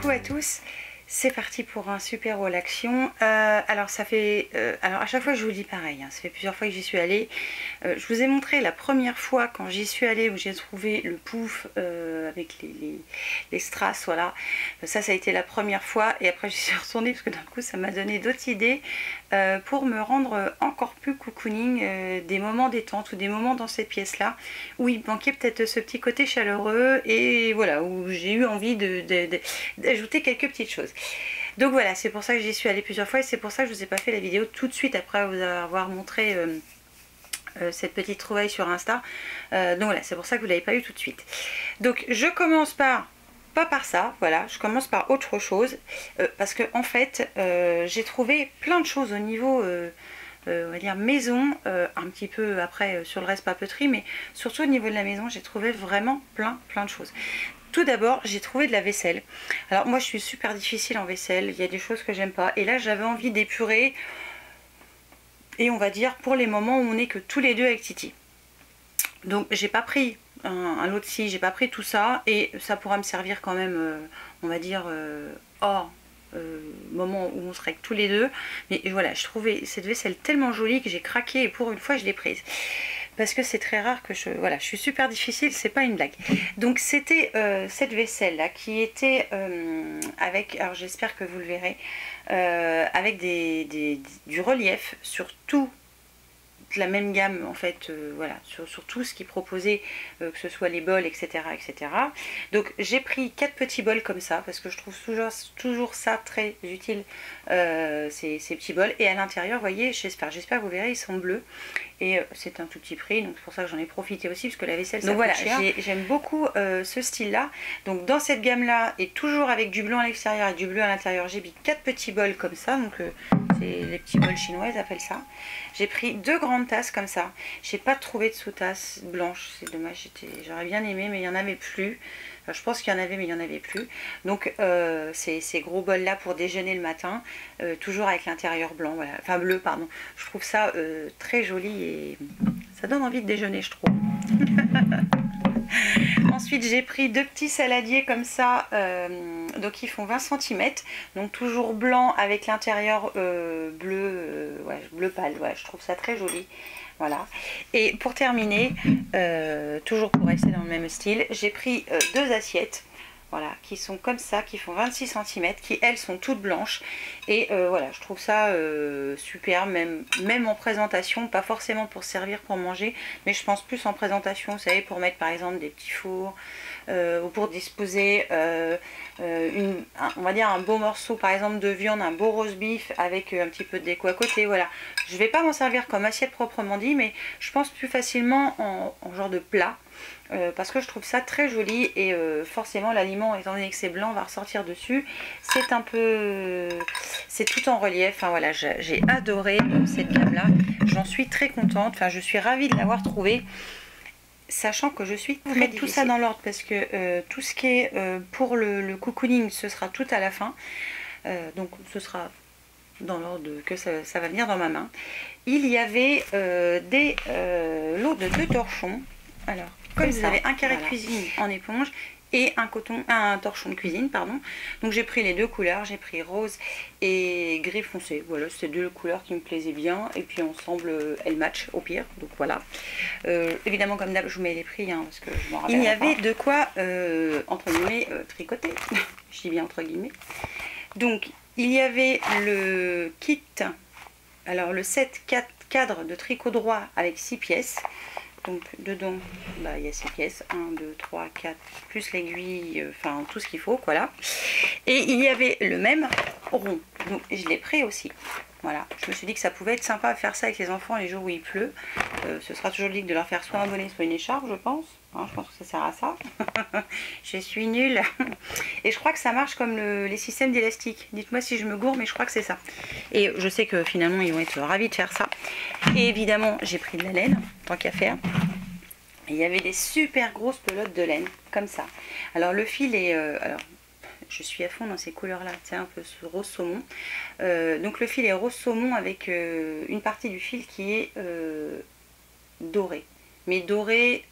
Coucou à tous, c'est parti pour un super haul action. Alors ça fait, alors à chaque fois je vous dis pareil, hein, ça fait plusieurs fois que j'y suis allée. Je vous ai montré la première fois quand j'y suis allée où j'ai trouvé le pouf avec les strass, voilà. Ça a été la première fois et après j'y suis retournée parce que d'un coup ça m'a donné d'autres idées pour me rendre encore plus cocooning, des moments détente ou des moments dans cette pièce là où il manquait peut-être ce petit côté chaleureux et voilà, où j'ai eu envie d'ajouter quelques petites choses. Donc voilà, c'est pour ça que j'y suis allée plusieurs fois et c'est pour ça que je vous ai pas fait la vidéo tout de suite après vous avoir montré cette petite trouvaille sur Insta. Donc voilà, c'est pour ça que vous l'avez pas eu tout de suite. Donc je commence pas par ça, voilà, je commence par autre chose parce que en fait j'ai trouvé plein de choses au niveau on va dire maison, un petit peu après sur le reste papeterie, mais surtout au niveau de la maison j'ai trouvé vraiment plein de choses. Tout d'abord, j'ai trouvé de la vaisselle. Alors moi je suis super difficile en vaisselle, il y a des choses que j'aime pas. Et là j'avais envie d'épurer. Et on va dire pour les moments où on n'est que tous les deux avec Titi. Donc j'ai pas pris un lot de scie, j'ai pas pris tout ça. Et ça pourra me servir quand même, on va dire, hors moment où on serait que tous les deux. Mais voilà, je trouvais cette vaisselle tellement jolie que j'ai craqué et pour une fois je l'ai prise. Parce que c'est très rare que voilà, je suis super difficile, c'est pas une blague. Donc c'était cette vaisselle là qui était avec, alors j'espère que vous le verrez, avec du relief sur tout la même gamme en fait, voilà, sur tout ce qui proposait, que ce soit les bols, etc. etc. Donc j'ai pris 4 petits bols comme ça parce que je trouve toujours ça très utile, ces petits bols. Et à l'intérieur, vous voyez, j'espère que vous verrez, ils sont bleus. Et c'est un tout petit prix, donc c'est pour ça que j'en ai profité aussi, parce que la vaisselle ça coûte cher. J'aime beaucoup ce style là. Donc dans cette gamme là, et toujours avec du blanc à l'extérieur et du bleu à l'intérieur, j'ai mis 4 petits bols comme ça. Donc c'est les petits bols chinois, ils appellent ça. J'ai pris 2 grandes tasses comme ça. J'ai pas trouvé de sous-tasse blanche, c'est dommage, j'aurais bien aimé, mais il n'y en avait plus. Enfin, je pense qu'il y en avait, mais il n'y en avait plus. Donc ces gros bols là pour déjeuner le matin, toujours avec l'intérieur blanc, voilà. Enfin bleu, pardon. Je trouve ça très joli et ça donne envie de déjeuner, je trouve. Ensuite j'ai pris 2 petits saladiers comme ça, donc ils font 20 cm, donc toujours blanc avec l'intérieur bleu, ouais, bleu pâle, ouais, je trouve ça très joli. Voilà. Et pour terminer, toujours pour rester dans le même style, j'ai pris 2 assiettes. Voilà, qui sont comme ça, qui font 26 cm, qui elles sont toutes blanches. Et voilà, je trouve ça super, même en présentation, pas forcément pour servir, pour manger, mais je pense plus en présentation, vous savez, pour mettre par exemple des petits fours, ou pour disposer, on va dire un beau morceau par exemple de viande, un beau roast beef avec un petit peu de déco à côté, voilà. Je vais pas m'en servir comme assiette proprement dit, mais je pense plus facilement en genre de plat. Parce que je trouve ça très joli et forcément l'aliment, étant donné que c'est blanc, va ressortir dessus. C'est un peu, c'est tout en relief. Enfin voilà, j'ai adoré cette gamme là, j'en suis très contente, enfin je suis ravie de l'avoir trouvée, sachant que je suis très difficile. Tout ça dans l'ordre parce que tout ce qui est pour le cocooning, ce sera tout à la fin, donc ce sera dans l'ordre que ça va venir dans ma main. Il y avait des lots de 2 torchons. Alors comme vous avez un carré de cuisine en éponge et un torchon de cuisine, pardon. Donc j'ai pris les 2 couleurs, j'ai pris rose et gris foncé. Voilà, c'est 2 couleurs qui me plaisaient bien et puis ensemble elles matchent au pire. Donc voilà. Évidemment comme d'hab, je vous mets les prix hein, parce que je m'en rappelle. Il y avait de quoi entre guillemets tricoter. Je dis bien entre guillemets. Donc il y avait le kit, alors le set 4 cadres de tricot droit avec 6 pièces. Donc dedans, bah, il y a 6 pièces, 1, 2, 3, 4, plus l'aiguille, enfin tout ce qu'il faut, voilà. Et il y avait le même rond, donc je l'ai pris aussi. Voilà, je me suis dit que ça pouvait être sympa à faire ça avec les enfants les jours où il pleut. Ce sera toujours joli de leur faire soit un bonnet, soit une écharpe, je pense. Hein, je pense que ça sert à ça. Je suis nulle. Et je crois que ça marche comme les systèmes d'élastique. Dites-moi si je me gourre, mais je crois que c'est ça. Et je sais que finalement, ils vont être ravis de faire ça. Et évidemment, j'ai pris de la laine, tant qu'à faire. Et il y avait des super grosses pelotes de laine, comme ça. Alors le fil est... alors, je suis à fond dans ces couleurs là, c'est un peu ce rose saumon. Donc le fil est rose saumon avec une partie du fil qui est doré, mais doré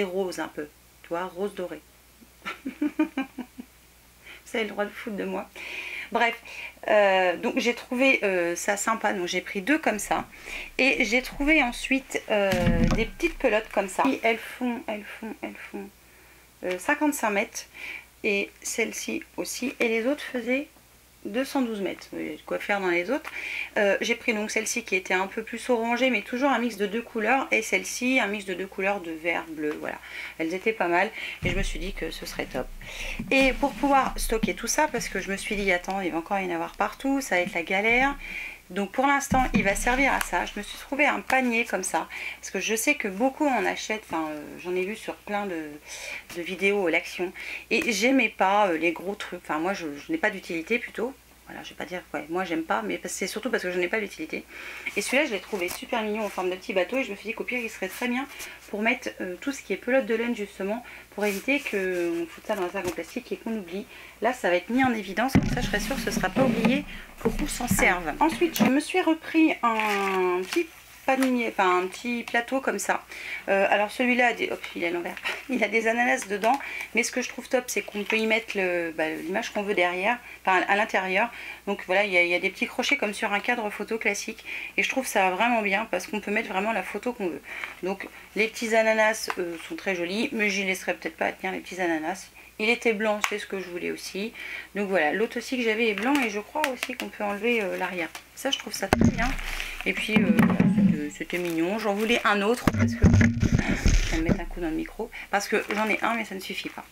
rose un peu, tu vois, rose doré. vous avez le droit de foutre de moi. Bref, donc j'ai trouvé ça sympa, donc j'ai pris 2 comme ça. Et j'ai trouvé ensuite des petites pelotes comme ça. Et elles font 55 mètres. Et celle-ci aussi. Et les autres faisaient 212 mètres. Il y a de quoi faire dans les autres. J'ai pris donc celle-ci qui était un peu plus orangée, mais toujours un mix de 2 couleurs. Et celle-ci, un mix de 2 couleurs de vert, bleu. Voilà. Elles étaient pas mal. Et je me suis dit que ce serait top. Et pour pouvoir stocker tout ça, parce que je me suis dit, attends, il va encore y en avoir partout. Ça va être la galère. Donc pour l'instant il va servir à ça. Je me suis trouvé un panier comme ça parce que je sais que beaucoup en achètent, enfin j'en ai vu sur plein de vidéos l'action, et j'aimais pas les gros trucs, enfin moi je n'ai pas d'utilité plutôt. Voilà, je vais pas dire ouais, moi j'aime pas, mais c'est surtout parce que je n'ai pas d'utilité. Et celui-là je l'ai trouvé super mignon en forme de petit bateau, et je me suis dit qu'au pire il serait très bien pour mettre tout ce qui est pelote de laine justement, pour éviter qu'on foute ça dans un sac en plastique et qu'on oublie. Là ça va être mis en évidence, comme ça je serai sûre que ce ne sera pas oublié pour qu'on s'en serve. Ensuite je me suis repris un petit panier, enfin un petit plateau comme ça. Alors celui-là, il est à l'envers, il a des ananas dedans, mais ce que je trouve top c'est qu'on peut y mettre l'image qu'on veut derrière, enfin à l'intérieur. Donc voilà, il y a des petits crochets comme sur un cadre photo classique, et je trouve ça vraiment bien parce qu'on peut mettre vraiment la photo qu'on veut. Donc les petits ananas sont très jolis, mais j'y laisserai peut-être pas tenir les petits ananas. Il était blanc, c'est ce que je voulais aussi. Donc voilà, l'autre aussi que j'avais est blanc, et je crois aussi qu'on peut enlever l'arrière. Ça, je trouve ça très bien. Et puis, c'était mignon. J'en voulais un autre, parce que je vais me mettre un coup dans le micro. Parce que j'en ai un, mais ça ne suffit pas.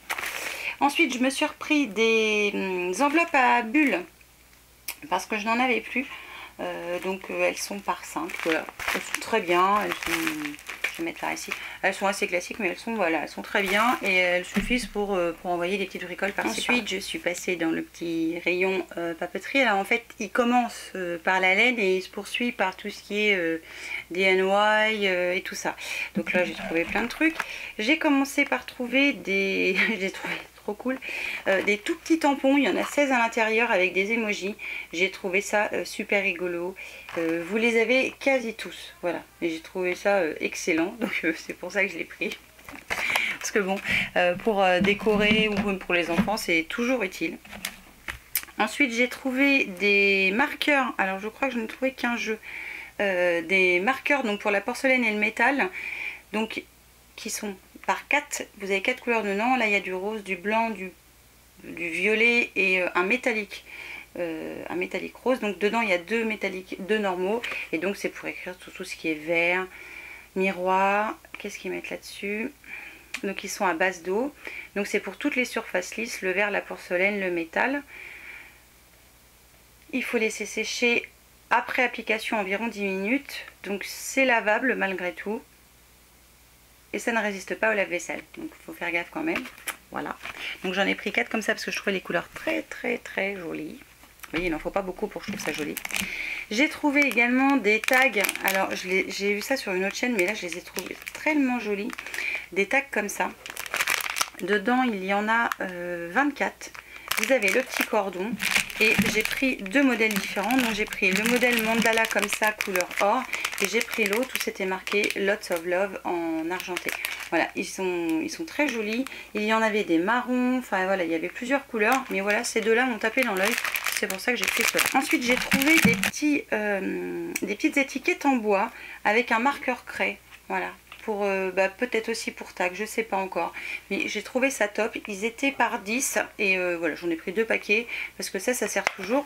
Ensuite, je me suis repris des enveloppes à bulles, parce que je n'en avais plus. Donc, elles sont par 5. Voilà. Elles sont très bien. Elles sont... Je vais mettre par ici. Elles sont assez classiques, mais elles sont très bien, et elles suffisent pour envoyer des petites bricoles par-ci. Ensuite, je suis passée dans le petit rayon papeterie. Alors en fait, il commence par la laine et il se poursuit par tout ce qui est DIY et tout ça. Donc là, j'ai trouvé plein de trucs. J'ai commencé par trouver des... j'ai trouvé trop cool, des tout petits tampons. Il y en a 16 à l'intérieur avec des emojis. J'ai trouvé ça super rigolo. Vous les avez quasi tous, voilà, et j'ai trouvé ça excellent, donc c'est pour ça que je l'ai pris. Parce que bon, pour décorer ou pour les enfants, c'est toujours utile. Ensuite, j'ai trouvé des marqueurs. Alors je crois que je n'ai trouvé qu'un jeu. Des marqueurs donc pour la porcelaine et le métal, donc qui sont par 4. Vous avez 4 couleurs dedans. Là il y a du rose, du blanc, du violet et un métallique. Un métallique rose. Donc dedans il y a 2 métalliques, 2 normaux, et donc c'est pour écrire tout ce qui est vert, miroir. Qu'est-ce qu'ils mettent là-dessus? Donc ils sont à base d'eau, donc c'est pour toutes les surfaces lisses, le verre, la porcelaine, le métal. Il faut laisser sécher après application environ 10 minutes, donc c'est lavable malgré tout, et ça ne résiste pas au lave-vaisselle, donc il faut faire gaffe quand même. Voilà, donc j'en ai pris 4 comme ça parce que je trouvais les couleurs très jolies. Oui, il n'en faut pas beaucoup pour que je trouve ça joli. J'ai trouvé également des tags. Alors, j'ai vu ça sur une autre chaîne, mais là, je les ai trouvés tellement jolis. Des tags comme ça. Dedans, il y en a 24. Vous avez le petit cordon. Et j'ai pris 2 modèles différents. Donc, j'ai pris le modèle mandala comme ça, couleur or. Et j'ai pris l'autre où c'était marqué Lots of Love en argenté. Voilà, ils sont très jolis. Il y en avait des marrons. Enfin, voilà, il y avait plusieurs couleurs. Mais voilà, ces deux-là m'ont tapé dans l'œil. C'est pour ça que j'ai pris cela. Ensuite, j'ai trouvé des petites étiquettes en bois avec un marqueur craie. Voilà, pour peut-être aussi pour tag, je sais pas encore. Mais j'ai trouvé ça top. Ils étaient par 10 et voilà, j'en ai pris 2 paquets parce que ça sert toujours.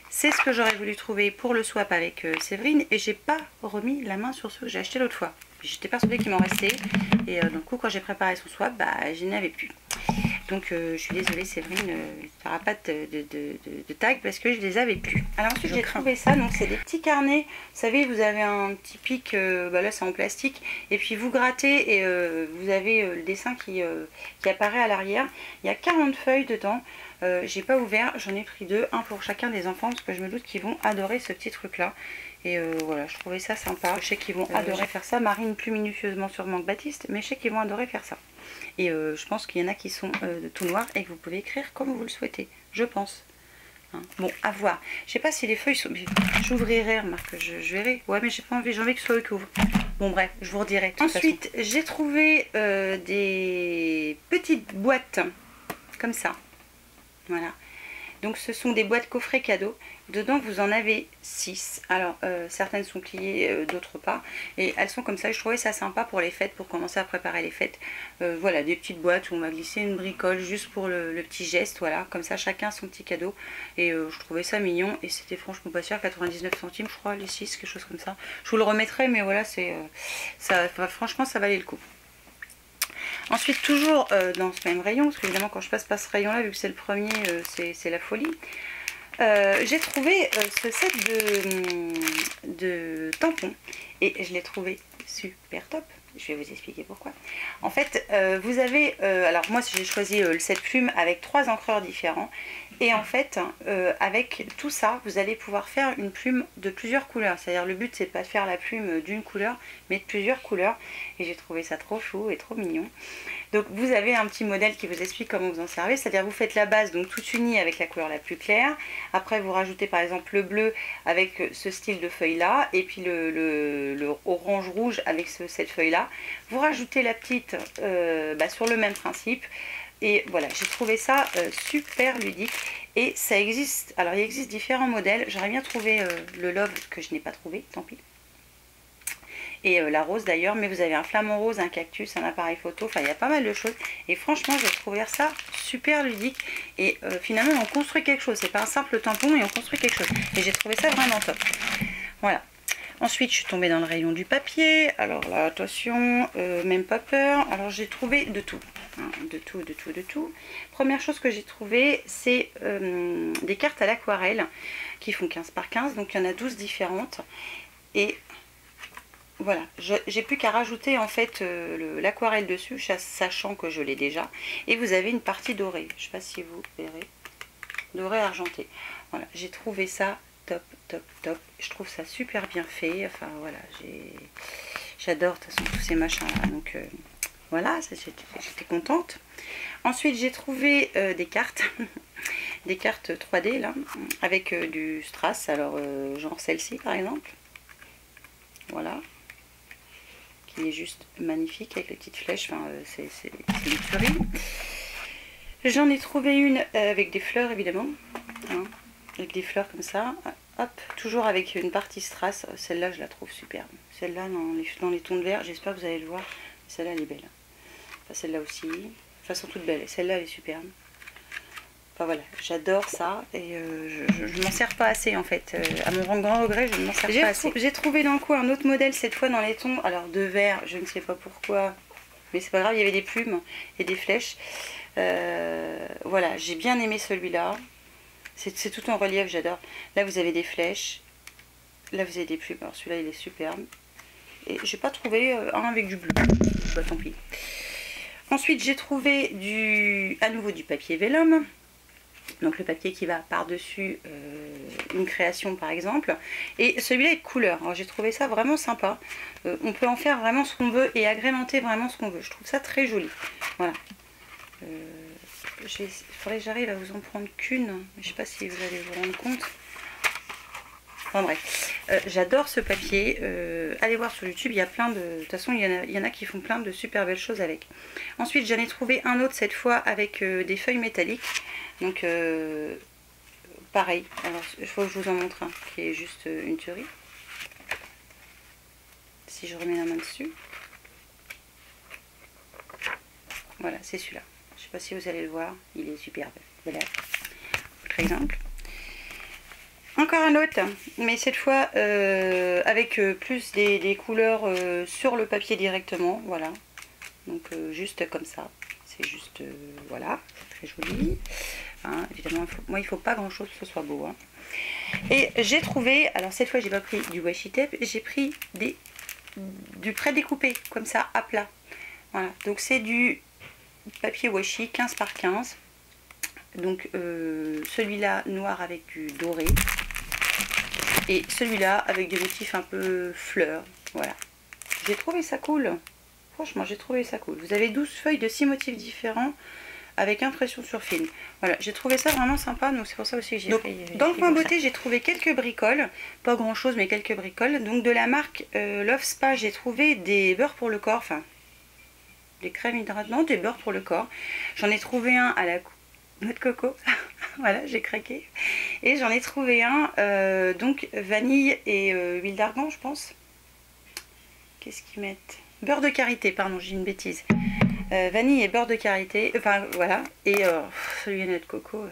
C'est ce que j'aurais voulu trouver pour le swap avec Séverine, et j'ai pas remis la main sur ce que j'ai acheté l'autre fois. J'étais persuadée qu'il m'en restait, et du coup quand j'ai préparé son swap, je n'avais plus. Donc je suis désolée Séverine, il n'y aura pas de tag parce que je les avais plus. Alors ensuite j'ai trouvé ça, donc c'est des petits carnets. Vous savez, vous avez un petit pic, là c'est en plastique, et puis vous grattez et vous avez le dessin qui apparaît à l'arrière. Il y a 40 feuilles dedans. J'ai pas ouvert, j'en ai pris 2, un pour chacun des enfants parce que je me doute qu'ils vont adorer ce petit truc là. Et voilà, je trouvais ça sympa. Je sais qu'ils vont adorer faire ça. Marine plus minutieusement sûrement que Baptiste, mais je sais qu'ils vont adorer faire ça. Et je pense qu'il y en a qui sont tout noirs et que vous pouvez écrire comme vous le souhaitez, je pense. Hein. Bon, à voir. Je sais pas si les feuilles sont... J'ouvrirai, remarque, je verrai. Ouais, mais j'ai pas envie, j'ai envie que ce soit eux qui ouvrent. Bon, bref, je vous redirai. Ensuite, j'ai trouvé des petites boîtes comme ça. Voilà. Donc ce sont des boîtes coffrets cadeaux. Dedans vous en avez 6. Alors certaines sont pliées, d'autres pas. Et elles sont comme ça. Je trouvais ça sympa pour les fêtes, pour commencer à préparer les fêtes. Voilà, des petites boîtes où on va glisser une bricole juste pour le petit geste. Voilà, comme ça chacun son petit cadeau. Et je trouvais ça mignon. Et c'était franchement pas cher, 99 centimes je crois, les 6, quelque chose comme ça. Je vous le remettrai, mais voilà, c'est franchement ça valait le coup. Ensuite, toujours dans ce même rayon, parce qu'évidemment quand je passe par ce rayon là, vu que c'est le premier, c'est la folie. J'ai trouvé ce set de tampons et je l'ai trouvé super top. Je vais vous expliquer pourquoi. En fait, vous avez... alors moi j'ai choisi le set plume avec 3 encreurs différents. Et en fait, avec tout ça, vous allez pouvoir faire une plume de plusieurs couleurs. C'est-à-dire le but c'est pas de faire la plume d'une couleur, mais de plusieurs couleurs. Et j'ai trouvé ça trop chou et trop mignon. Donc vous avez un petit modèle qui vous explique comment vous en servez. C'est-à-dire vous faites la base donc toute unie avec la couleur la plus claire. Après vous rajoutez par exemple le bleu avec ce style de feuille là. Et puis le orange rouge avec cette feuille là. Vous rajoutez la petite sur le même principe. Et voilà, j'ai trouvé ça super ludique. Et ça existe, alors il existe différents modèles. J'aurais bien trouvé le Love que je n'ai pas trouvé, tant pis. Et la rose d'ailleurs, mais vous avez un flamant rose, un cactus, un appareil photo, enfin il y a pas mal de choses. Et franchement, j'ai trouvé ça super ludique. Et finalement, on construit quelque chose. C'est pas un simple tampon, et on construit quelque chose. Et j'ai trouvé ça vraiment top. Voilà. Ensuite, je suis tombée dans le rayon du papier. Alors là, attention, même pas peur. Alors j'ai trouvé de tout. Hein, de tout. Première chose que j'ai trouvé, c'est des cartes à l'aquarelle qui font 15 par 15. Donc il y en a 12 différentes. Et voilà, j'ai plus qu'à rajouter en fait l'aquarelle dessus, sachant que je l'ai déjà. Et vous avez une partie dorée. Je ne sais pas si vous verrez. Doré argenté. Voilà, j'ai trouvé ça top. Je trouve ça super bien fait. Enfin voilà, j'adore de toute façon tous ces machins là. Donc voilà, j'étais contente. Ensuite j'ai trouvé des cartes. Des cartes 3D là, avec du strass. Alors genre celle-ci par exemple. Voilà. Qui est juste magnifique avec les petites flèches. Enfin c'est une tuerie. J'en ai trouvé une avec des fleurs évidemment. Hein, avec des fleurs comme ça. Hop, toujours avec une partie strass. Celle-là, je la trouve superbe. Celle-là, dans les tons de vert, j'espère que vous allez le voir. Celle-là, elle est belle. Enfin, celle-là aussi. Enfin, elles sont toutes belles. Celle-là, elle est superbe. Enfin, voilà, j'adore ça. Et je ne m'en sers pas assez, en fait. À mon grand regret, je ne m'en sers pas assez. J'ai trouvé d'un coup un autre modèle, cette fois dans les tons. Alors, de vert, je ne sais pas pourquoi. Mais c'est pas grave, il y avait des plumes et des flèches. Voilà, j'ai bien aimé celui-là. C'est tout en relief, j'adore. Là, vous avez des flèches. Là, vous avez des plumes. Alors, celui-là, il est superbe. Et j'ai pas trouvé un avec du bleu. Bah, tant pis. Ensuite, j'ai trouvé à nouveau du papier vélum. Donc, le papier qui va par-dessus une création, par exemple. Et celui-là est de couleur. Alors, j'ai trouvé ça vraiment sympa. On peut en faire vraiment ce qu'on veut et agrémenter vraiment ce qu'on veut. Je trouve ça très joli. Voilà. Il faudrait que j'arrive à vous en prendre qu'une. Je sais pas si vous allez vous rendre compte. Enfin bref, j'adore ce papier. Allez voir sur YouTube, il y a plein de... De toute façon, il y en a qui font plein de super belles choses avec. Ensuite, j'en ai trouvé un autre cette fois avec des feuilles métalliques. Donc, pareil. Alors, il faut que je vous en montre un qui est juste une tuerie. Si je remets la main dessus. Voilà, c'est celui-là. Je sais pas si vous allez le voir, il est superbe. Voilà, autre exemple. Encore un autre, mais cette fois avec plus des couleurs sur le papier directement. Voilà, donc juste comme ça. C'est juste, voilà, très joli. Hein, évidemment, moi il faut pas grand chose que ce soit beau. Hein. Et j'ai trouvé, alors cette fois j'ai pas pris du washi tape, j'ai pris du pré-découpé, comme ça, à plat. Voilà, donc c'est du papier washi 15 par 15, donc celui-là noir avec du doré et celui-là avec des motifs un peu fleurs. Voilà, j'ai trouvé ça cool, franchement j'ai trouvé ça cool. Vous avez 12 feuilles de 6 motifs différents avec impression sur film. Voilà, j'ai trouvé ça vraiment sympa, donc c'est pour ça aussi que j'ai pris. Dans le coin beauté, j'ai trouvé quelques bricoles, pas grand chose mais quelques bricoles. Donc de la marque Love Spa, j'ai trouvé des beurres pour le corps, enfin des crèmes hydratantes, des beurres pour le corps. J'en ai trouvé un à la noix de coco. Voilà, j'ai craqué. Et j'en ai trouvé un, donc vanille et huile d'argan, je pense. Qu'est-ce qu'ils mettent? Beurre de karité, pardon, j'ai une bêtise. Vanille et beurre de karité, enfin voilà. Et celui à noix de coco,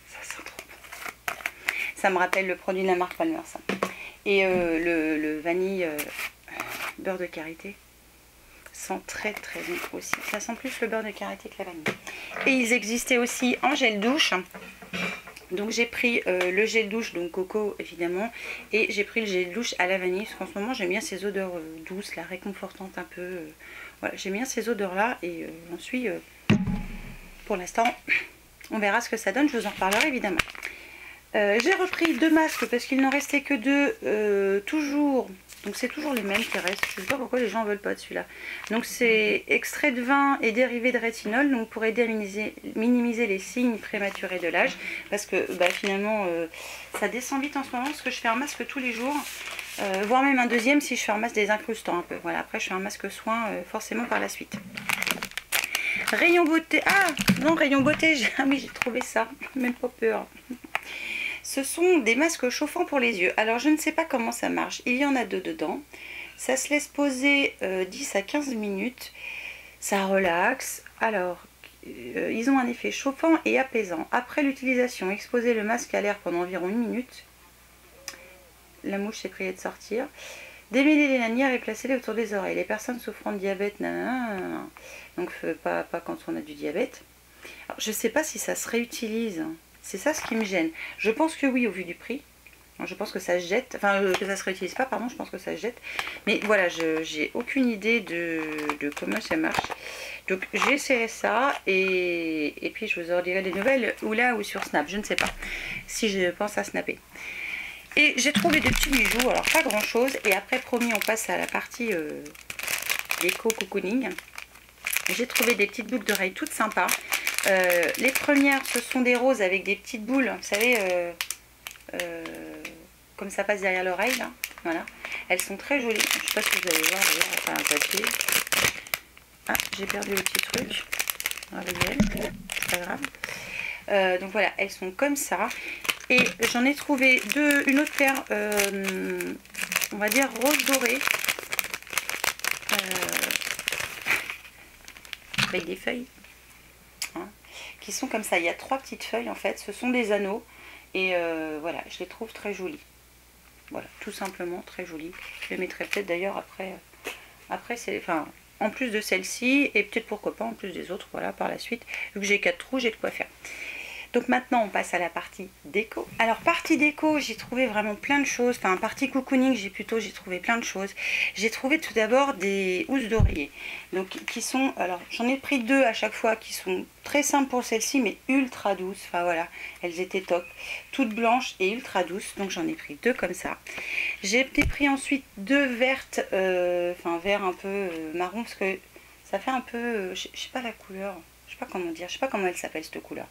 ça sent trop bon. Ça me rappelle le produit de la marque Palmer, ça. Et le vanille beurre de karité sent très très bon aussi. Ça sent plus le beurre de karité que la vanille. Et ils existaient aussi en gel douche. Donc j'ai pris le gel douche, donc coco évidemment, et j'ai pris le gel douche à la vanille, parce qu'en ce moment j'aime bien ces odeurs douces, là, réconfortantes un peu. Voilà, j'aime bien ces odeurs là, et j'en suis, pour l'instant, on verra ce que ça donne, je vous en reparlerai évidemment. J'ai repris 2 masques, parce qu'il n'en restait que 2, toujours. Donc c'est toujours les mêmes qui restent. Je ne sais pas pourquoi les gens ne veulent pas de celui-là. Donc c'est extrait de vin et dérivé de rétinol. Donc pour aider à minimiser les signes prématurés de l'âge. Parce que finalement ça descend vite en ce moment. Parce que je fais un masque tous les jours. Voire même un deuxième si je fais un masque désincrustant un peu. Voilà, après je fais un masque soin forcément par la suite. Rayon beauté. Ah non, rayon beauté. Ah oui, j'ai trouvé ça. Même pas peur. Ce sont des masques chauffants pour les yeux. Alors je ne sais pas comment ça marche. Il y en a 2 dedans. Ça se laisse poser 10 à 15 minutes. Ça relaxe. Alors ils ont un effet chauffant et apaisant. Après l'utilisation, exposez le masque à l'air pendant environ 1 minute. La mouche s'est priée de sortir. Démêlez les lanières et placez-les autour des oreilles. Les personnes souffrant de diabète, nanana, donc pas quand on a du diabète. Alors, je ne sais pas si ça se réutilise. C'est ça ce qui me gêne. Je pense que oui, au vu du prix. Je pense que ça se jette. Enfin, que ça se réutilise pas, pardon, je pense que ça se jette. Mais voilà, j'ai aucune idée de comment ça marche. Donc, j'ai essayé ça. Et puis, je vous en dirai des nouvelles. Ou là, ou sur Snap. Je ne sais pas. Si je pense à snapper. Et j'ai trouvé des petits bijoux. Alors, pas grand chose. Et après, promis, on passe à la partie déco cocooning. J'ai trouvé des petites boucles d'oreilles toutes sympas. Les premières, ce sont des roses avec des petites boules, vous savez, comme ça passe derrière l'oreille, là. Voilà. Elles sont très jolies. Je ne sais pas si vous allez voir d'ailleurs, enfin un papier. Ah, j'ai perdu le petit truc. C'est pas grave. Donc voilà, elles sont comme ça. Et j'en ai trouvé une autre paire, on va dire rose doré. Avec des feuilles. Qui sont comme ça. Il y a 3 petites feuilles en fait. Ce sont des anneaux. Et voilà, je les trouve très jolies. Voilà, tout simplement très jolies. Je les mettrai peut-être d'ailleurs après c'est, enfin, en plus de celle-ci. Et peut-être pourquoi pas en plus des autres. Voilà, par la suite. Vu que j'ai 4 trous, j'ai de quoi faire. Donc maintenant on passe à la partie déco. Alors partie déco, j'ai trouvé vraiment plein de choses. Enfin partie cocooning, j'ai trouvé plein de choses. J'ai trouvé tout d'abord des housses d'oreiller. Donc qui sont, alors j'en ai pris 2 à chaque fois qui sont très simples pour celle-ci mais ultra douces. Enfin voilà, elles étaient top. Toutes blanches et ultra douces. Donc j'en ai pris 2 comme ça. J'ai pris ensuite 2 vertes, enfin vert un peu marron parce que ça fait un peu, je sais pas la couleur. Je sais pas comment dire, je sais pas comment elle s'appelle cette couleur.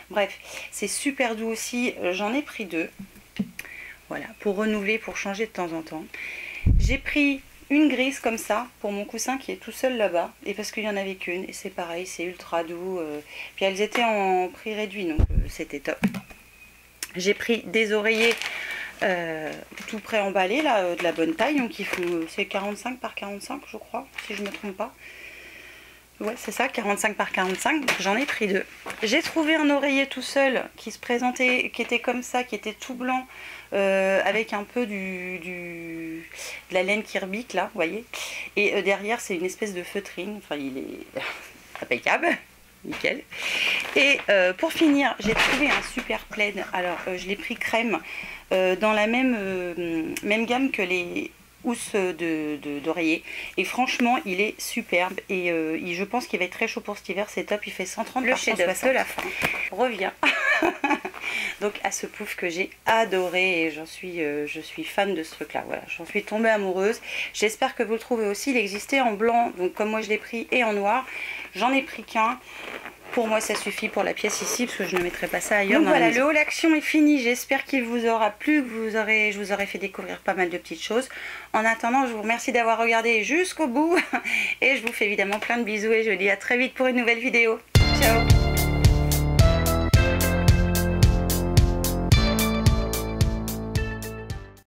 Bref, c'est super doux aussi. J'en ai pris 2. Voilà, pour renouveler, pour changer de temps en temps. J'ai pris une grise comme ça pour mon coussin qui est tout seul là-bas. Et parce qu'il n'y en avait qu'une. Et c'est pareil, c'est ultra doux. Puis elles étaient en prix réduit, donc c'était top. J'ai pris des oreillers tout prêt emballés, là, de la bonne taille. Donc ils font, c'est 45 par 45, je crois, si je ne me trompe pas. Ouais, c'est ça, 45 par 45, donc j'en ai pris 2. J'ai trouvé un oreiller tout seul qui se présentait, qui était comme ça, qui était tout blanc, avec un peu de la laine qui rebique là, vous voyez. Et derrière, c'est une espèce de feutrine, enfin il est impeccable, nickel. Et pour finir, j'ai trouvé un super plaid. Alors, je l'ai pris crème, dans la même gamme que les housse d'oreiller et franchement il est superbe et je pense qu'il va être très chaud pour cet hiver, c'est top. Il fait 130 par 160 de la fin. Revient donc à ce pouf que j'ai adoré et je suis fan de ce truc là. Voilà, j'en suis tombée amoureuse. J'espère que vous le trouvez aussi. Il existait en blanc, donc comme moi je l'ai pris, et en noir. J'en ai pris qu'un. Pour moi ça suffit pour la pièce ici parce que je ne mettrai pas ça ailleurs. Donc voilà, le haul action est fini. J'espère qu'il vous aura plu, que je vous aurai fait découvrir pas mal de petites choses. En attendant, je vous remercie d'avoir regardé jusqu'au bout et je vous fais évidemment plein de bisous et je vous dis à très vite pour une nouvelle vidéo. Ciao.